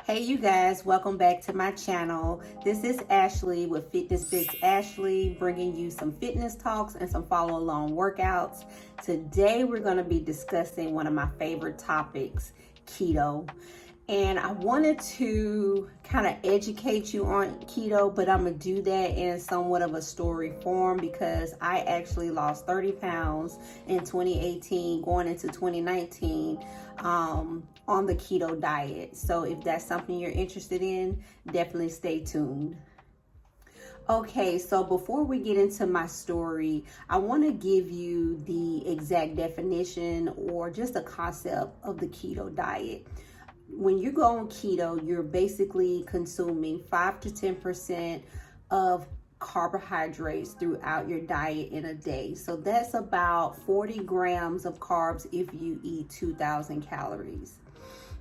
Hey you guys, welcome back to my channel. This is Ashley with Fitness Biz Ashley, bringing you some fitness talks and some follow along workouts. Today we're going to be discussing one of my favorite topics, keto. And I wanted to kind of educate you on keto, but I'm going to do that in somewhat of a story form because I actually lost 30 pounds in 2018 going into 2019 on the keto diet. So if that's something you're interested in, definitely stay tuned. Okay, so before we get into my story, I want to give you the exact definition or just a concept of the keto diet. When you go on keto, you're basically consuming 5 to 10% of carbohydrates throughout your diet in a day. So that's about 40 grams of carbs if you eat 2,000 calories.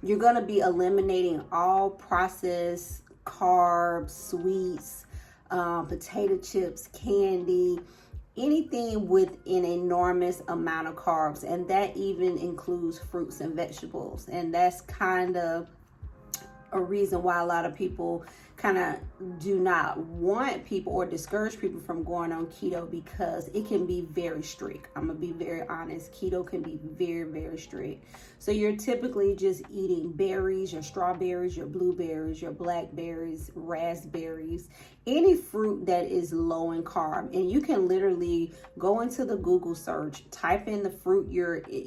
You're going to be eliminating all processed carbs, sweets, potato chips, candy, anything with an enormous amount of carbs, and that even includes fruits and vegetables. And that's kind of a reason why a lot of people kind of do not want people or discourage people from going on keto, because it can be very strict. I'm gonna be very honest. Keto can be very, very strict. So you're typically just eating berries, your strawberries, your blueberries, your blackberries, raspberries, any fruit that is low in carb. And you can literally go into the Google search, type in the fruit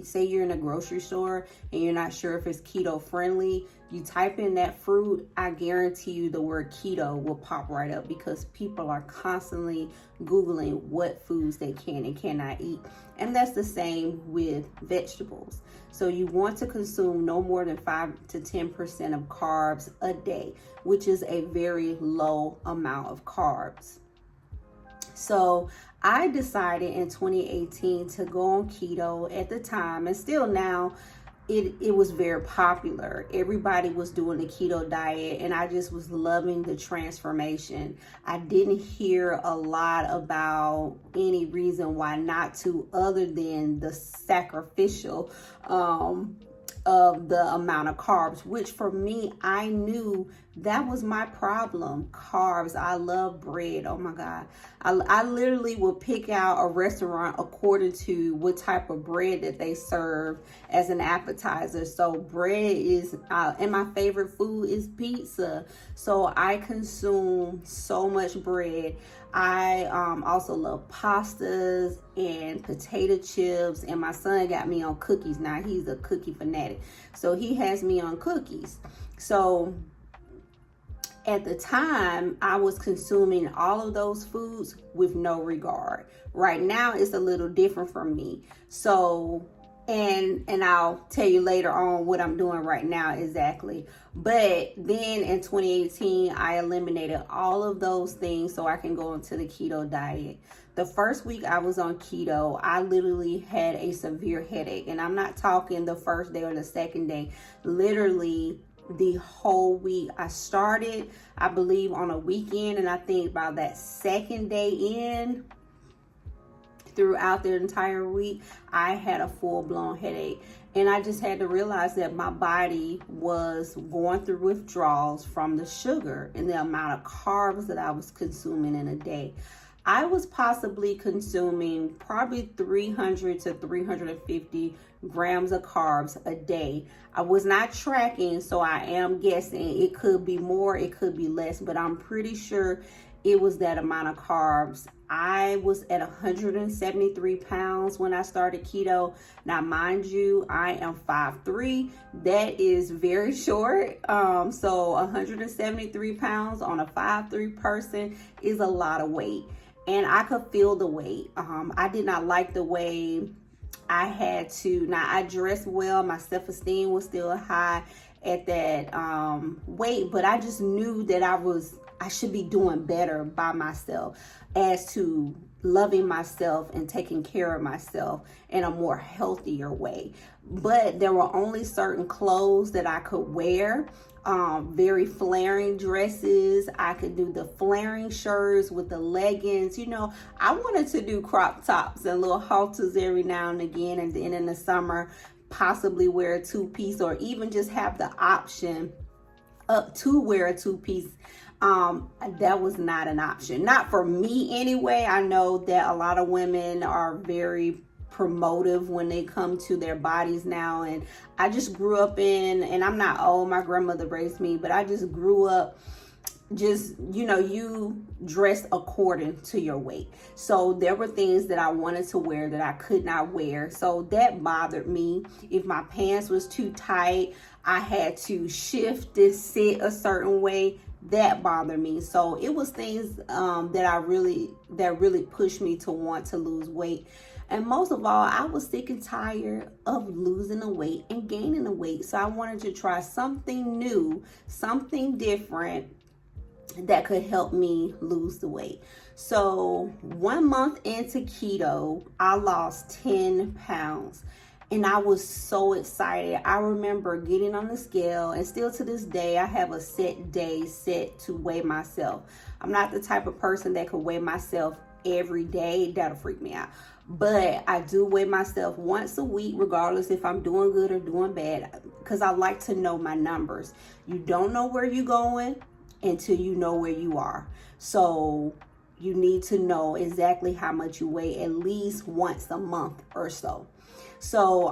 say you're in a grocery store and you're not sure if it's keto friendly. You type in that fruit, I guarantee you the word keto will pop right up, because people are constantly Googling what foods they can and cannot eat. And that's the same with vegetables. So you want to consume no more than 5 to 10% of carbs a day, which is a very low amount of carbs. So I decided in 2018 to go on keto at the time, and still now. It was very popular. Everybody was doing the keto diet, and I just was loving the transformation. I didn't hear a lot about any reason why not to, other than the sacrificial of the amount of carbs, which for me, I knew that was my problem. Carbs. I love bread. Oh my God. I literally would pick out a restaurant according to what type of bread that they serve as an appetizer. So bread is, and my favorite food is pizza. So I consume so much bread. I also love pastas and potato chips, and my son got me on cookies. Now he's a cookie fanatic, so he has me on cookies. So at the time, I was consuming all of those foods with no regard. Right now, it's a little different for me. So, and I'll tell you later on what I'm doing right now exactly. But then in 2018, I eliminated all of those things so I can go into the keto diet. The first week I was on keto, I literally had a severe headache. And I'm not talking the first day or the second day. Literally, the whole week. I started, I believe, on a weekend, and I think by that second day in, throughout the entire week, I had a full-blown headache. And I just had to realize that my body was going through withdrawals from the sugar and the amount of carbs that I was consuming in a day. I was possibly consuming probably 300 to 350 grams of carbs a day. I was not tracking, so I am guessing it could be more, it could be less, but I'm pretty sure it was that amount of carbs. I was at 173 pounds when I started keto. Now, mind you, I am 5'3". That is very short. So 173 pounds on a 5'3" person is a lot of weight. And I could feel the weight. I did not like the way I had to. Now, I dressed well. My self-esteem was still high at that weight, but I just knew that I should be doing better by myself as to loving myself and taking care of myself in a more healthier way. But there were only certain clothes that I could wear. Very flaring dresses. I could do the flaring shirts with the leggings. You know, I wanted to do crop tops and little halters every now and again. And then in the summer, possibly wear a two-piece, or even just have the option up to wear a two-piece, that was not an option. Not for me anyway. I know that a lot of women are very promotive when they come to their bodies now, and I just grew up and I'm not old, my grandmother raised me, but I just grew up just, you dress according to your weight. So there were things that I wanted to wear that I could not wear. So that bothered me. If my pants was too tight, I had to shift this, sit a certain way. That bothered me. So it was things that really pushed me to want to lose weight. And most of all, I was sick and tired of losing the weight and gaining the weight. So I wanted to try something new, something different that could help me lose the weight. So 1 month into keto, I lost 10 pounds. And I was so excited. I remember getting on the scale, and still to this day, I have a set day set to weigh myself. I'm not the type of person that could weigh myself every day. That'll freak me out. But I do weigh myself once a week, regardless if I'm doing good or doing bad, because I like to know my numbers. You don't know where you're going until you know where you are. So you need to know exactly how much you weigh at least once a month or so. So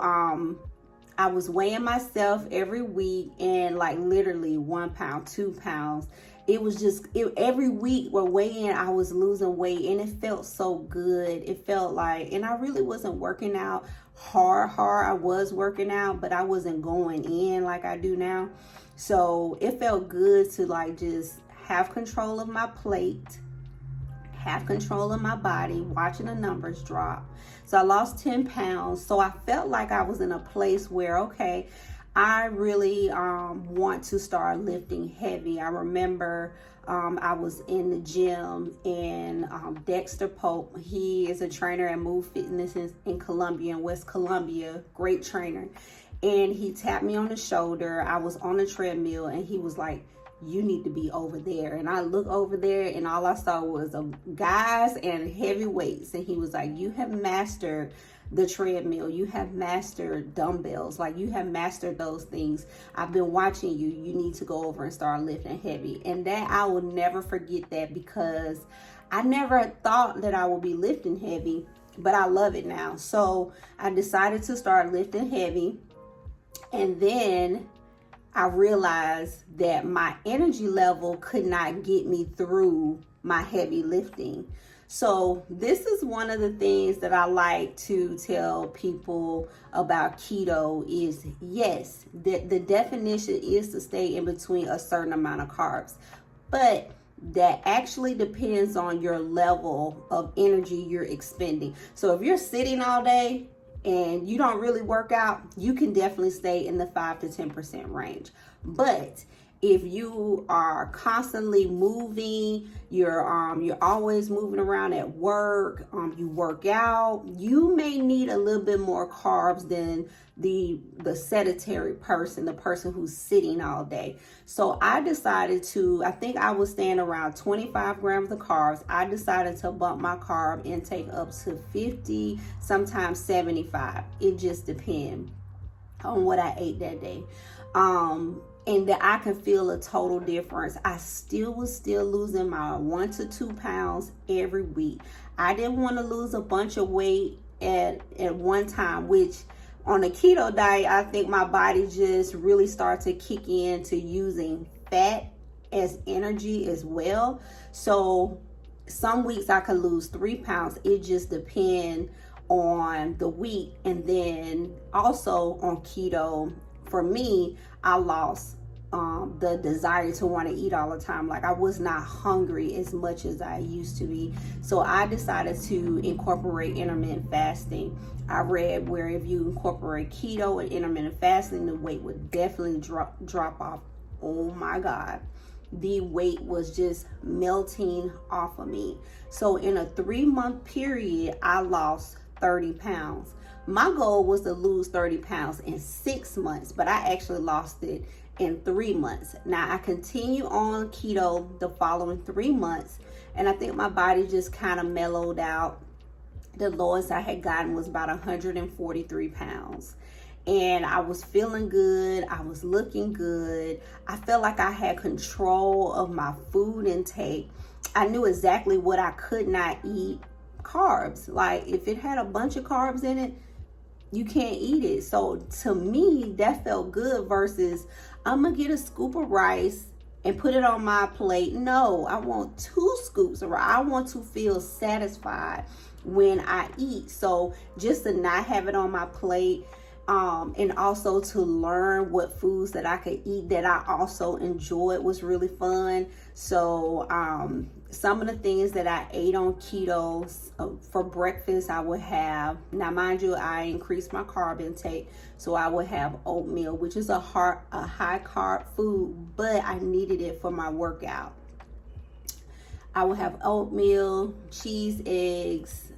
I was weighing myself every week, and like literally 1 pound, 2 pounds. It was just, every week we're weighing, I was losing weight, and it felt so good. It felt like, and I really wasn't working out hard. I was working out, but I wasn't going in like I do now. So it felt good to like just have control of my plate, have control of my body, watching the numbers drop. So I lost 10 pounds. So I felt like I was in a place where, okay, I really want to start lifting heavy. I remember I was in the gym, and Dexter Pope, he is a trainer at Move Fitness in Columbia, in West Columbia, great trainer. And he tapped me on the shoulder. I was on the treadmill, and he was like, you need to be over there. And I looked over there, and all I saw was guys and heavy weights. And he was like, you have mastered the treadmill. You have mastered dumbbells. Like, you have mastered those things. I've been watching you. You need to go over and start lifting heavy. And that, I will never forget that, because I never thought that I would be lifting heavy, but I love it now. So I decided to start lifting heavy. And then I realized that my energy level could not get me through my heavy lifting. So this is one of the things that I like to tell people about keto is, yes, the definition is to stay in between a certain amount of carbs, but that actually depends on your level of energy you're expending. So if you're sitting all day and you don't really work out, you can definitely stay in the 5 to 10% range. But if you are constantly moving, you're always moving around at work, you work out, you may need a little bit more carbs than the sedentary person, the person who's sitting all day. So I decided to, I think I was staying around 25 grams of carbs. I decided to bump my carb intake up to 50, sometimes 75. It just depends on what I ate that day. And that I can feel a total difference. I was still losing my 1 to 2 pounds every week. I didn't want to lose a bunch of weight at one time, which on a keto diet, I think my body just really started to kick in to using fat as energy as well. So some weeks I could lose 3 pounds. It just depends on the week. And then also on keto, for me, I lost the desire to want to eat all the time. Like, I was not hungry as much as I used to be. So I decided to incorporate intermittent fasting. I read where if you incorporate keto and intermittent fasting, the weight would definitely drop off. Oh my God. The weight was just melting off of me. So in a 3-month period, I lost 30 pounds. My goal was to lose 30 pounds in 6 months, but I actually lost it in 3 months. Now I continue on keto the following 3 months, and I think my body just kind of mellowed out. The lowest I had gotten was about 143 pounds. and I was feeling good. I was looking good. I felt like I had control of my food intake. I knew exactly what I could not eat. Carbs, like if it had a bunch of carbs in it, you can't eat it. So to me, that felt good versus I'm gonna get a scoop of rice and put it on my plate. No, I want 2 scoops of rice. I want to feel satisfied when I eat. So just to not have it on my plate, and also to learn what foods that I could eat that I also enjoyed was really fun. So some of the things that I ate on keto, for breakfast, I would have, now mind you, I increased my carb intake, so I would have oatmeal, which is a high carb food, but I needed it for my workout. I would have oatmeal, cheese, eggs,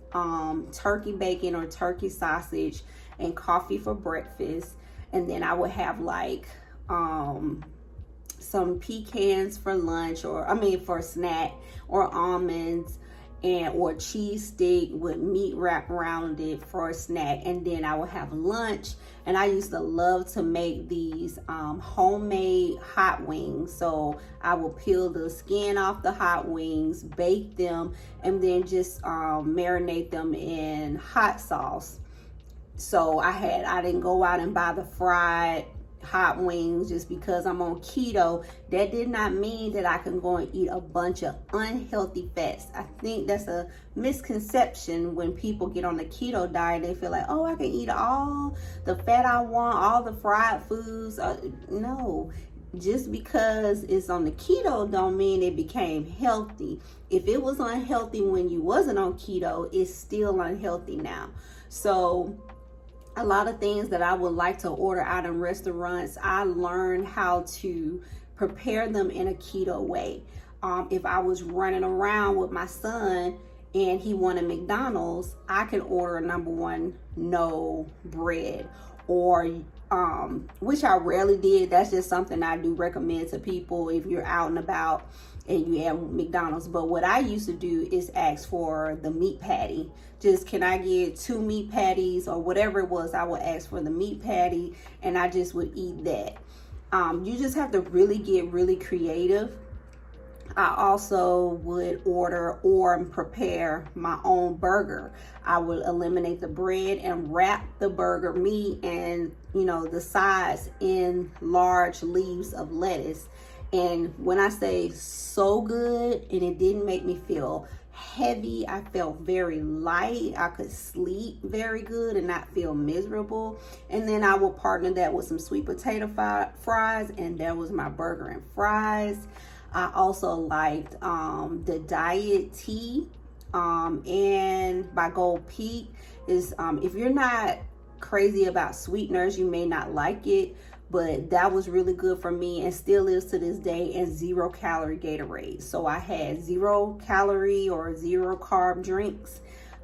turkey bacon or turkey sausage, and coffee for breakfast. And then I would have like some pecans for lunch, for a snack, or almonds, or cheese stick with meat wrapped around it for a snack. And then I would have lunch, and I used to love to make these homemade hot wings. So I will peel the skin off the hot wings, bake them, and then just marinate them in hot sauce. So I didn't go out and buy the fried hot wings just because I'm on keto. That did not mean that I can go and eat a bunch of unhealthy fats. I think that's a misconception when people get on the keto diet. They feel like, oh, I can eat all the fat I want, all the fried foods. No, just because it's on the keto don't mean it became healthy. If it was unhealthy when you wasn't on keto, it's still unhealthy now. So a lot of things that I would like to order out in restaurants, I learned how to prepare them in a keto way. If I was running around with my son and he wanted McDonald's, I can order number one, no bread, or which I rarely did. That's just something I do recommend to people if you're out and about and you have McDonald's. But what I used to do is ask for the meat patty. Just, can I get 2 meat patties or whatever it was? I would ask for the meat patty and I just would eat that. You just have to really get really creative. I also would order or prepare my own burger. I would eliminate the bread and wrap the burger meat and the sides in large leaves of lettuce. And when I say so good, and it didn't make me feel heavy, I felt very light. I could sleep very good and not feel miserable. And then I will partner that with some sweet potato fries, and that was my burger and fries. I also liked the diet tea, and by Gold Peak is, if you're not crazy about sweeteners, you may not like it, but that was really good for me and still is to this day, and 0 calorie Gatorade. So I had 0 calorie or 0 carb drinks,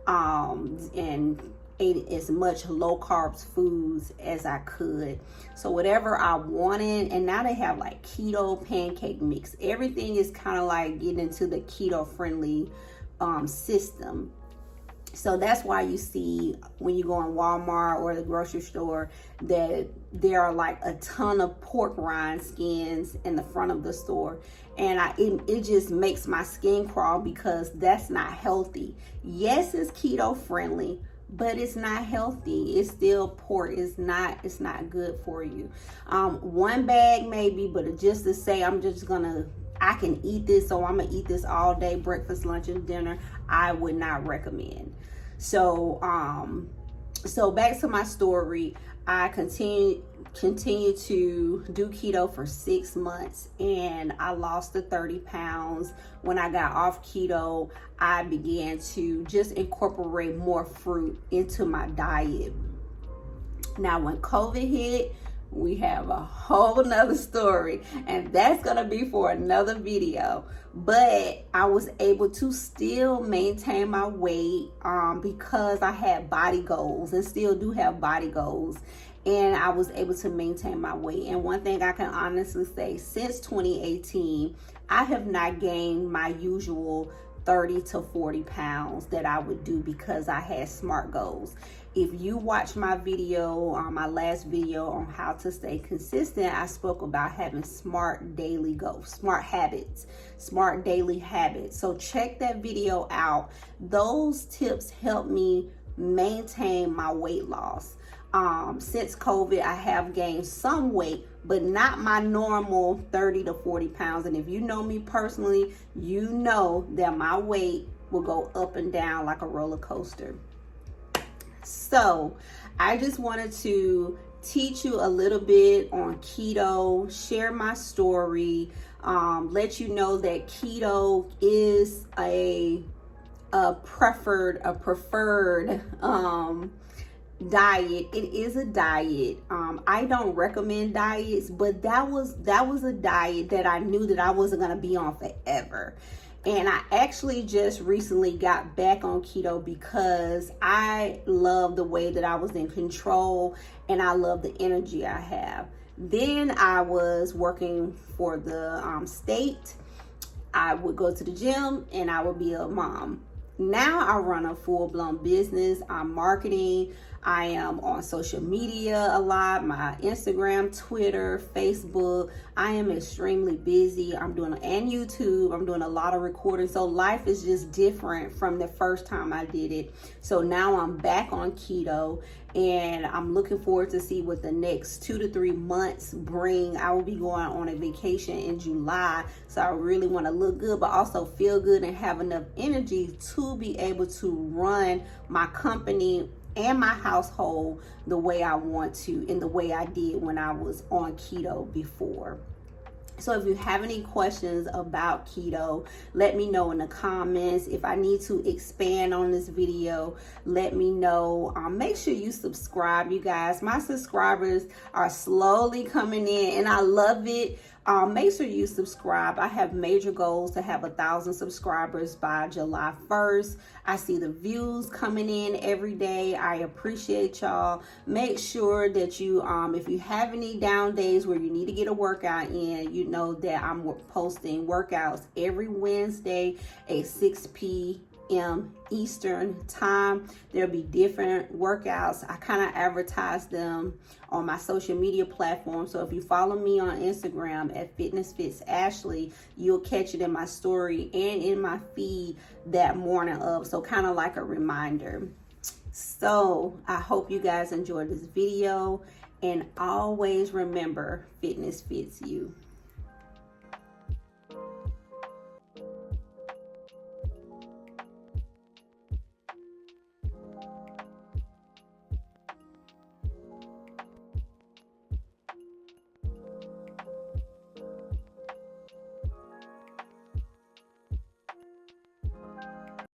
and ate as much low carbs foods as I could. So whatever I wanted, and now they have like keto pancake mix. Everything is kind of like getting into the keto friendly system. So that's why you see when you go in Walmart or the grocery store that there are like a ton of pork rind skins in the front of the store. And it just makes my skin crawl because that's not healthy. Yes, it's keto friendly, but it's not healthy. It's still pork. It's not good for you. One bag maybe, but just to say I can eat this, so I'm gonna eat this all day, breakfast, lunch, and dinner, I would not recommend. So back to my story. I continue to do keto for 6 months, and I lost the 30 pounds. When I got off keto, I began to just incorporate more fruit into my diet. Now, when COVID hit, we have a whole nother story, and that's gonna be for another video. But I was able to still maintain my weight because I had body goals and still do have body goals, and I was able to maintain my weight. And one thing I can honestly say, since 2018, I have not gained my usual 30 to 40 pounds that I would do because I had SMART goals. If you watch my video, my last video on how to stay consistent, I spoke about having SMART daily goals, SMART habits, SMART daily habits. So check that video out. Those tips help me maintain my weight loss. Since COVID, I have gained some weight, but not my normal 30 to 40 pounds. And if you know me personally, you know that my weight will go up and down like a roller coaster. So I just wanted to teach you a little bit on keto, share my story, let you know that keto is a preferred diet. It is a diet. I don't recommend diets, but that was a diet that I knew that I wasn't going to be on forever. And I actually just recently got back on keto because I love the way that I was in control and I love the energy I have. Then I was working for the state. I would go to the gym and I would be a mom. Now I run a full-blown business. I'm marketing. I am on social media a lot, my Instagram, Twitter, Facebook. I am extremely busy. And YouTube. I'm doing a lot of recording. So life is just different from the first time I did it. So now I'm back on keto and I'm looking forward to see what the next 2 to 3 months bring. I will be going on a vacation in July. So I really want to look good, but also feel good and have enough energy to be able to run my company and my household the way I want to and the way I did when I was on keto before. So if you have any questions about keto, let me know in the comments. If I need to expand on this video, let me know. Make sure you subscribe, you guys. My subscribers are slowly coming in and I love it. Make sure you subscribe. I have major goals to have 1,000 subscribers by July 1st. I see the views coming in every day. I appreciate y'all. Make sure that you, if you have any down days where you need to get a workout in, you know that I'm posting workouts every Wednesday at 6 p.m. Eastern time. There'll be different workouts. I kind of advertise them on my social media platform. So if you follow me on Instagram at Fitness Fits Ashley, you'll catch it in my story and in my feed that morning of. So kind of like a reminder. So I hope you guys enjoyed this video and always remember, fitness fits you.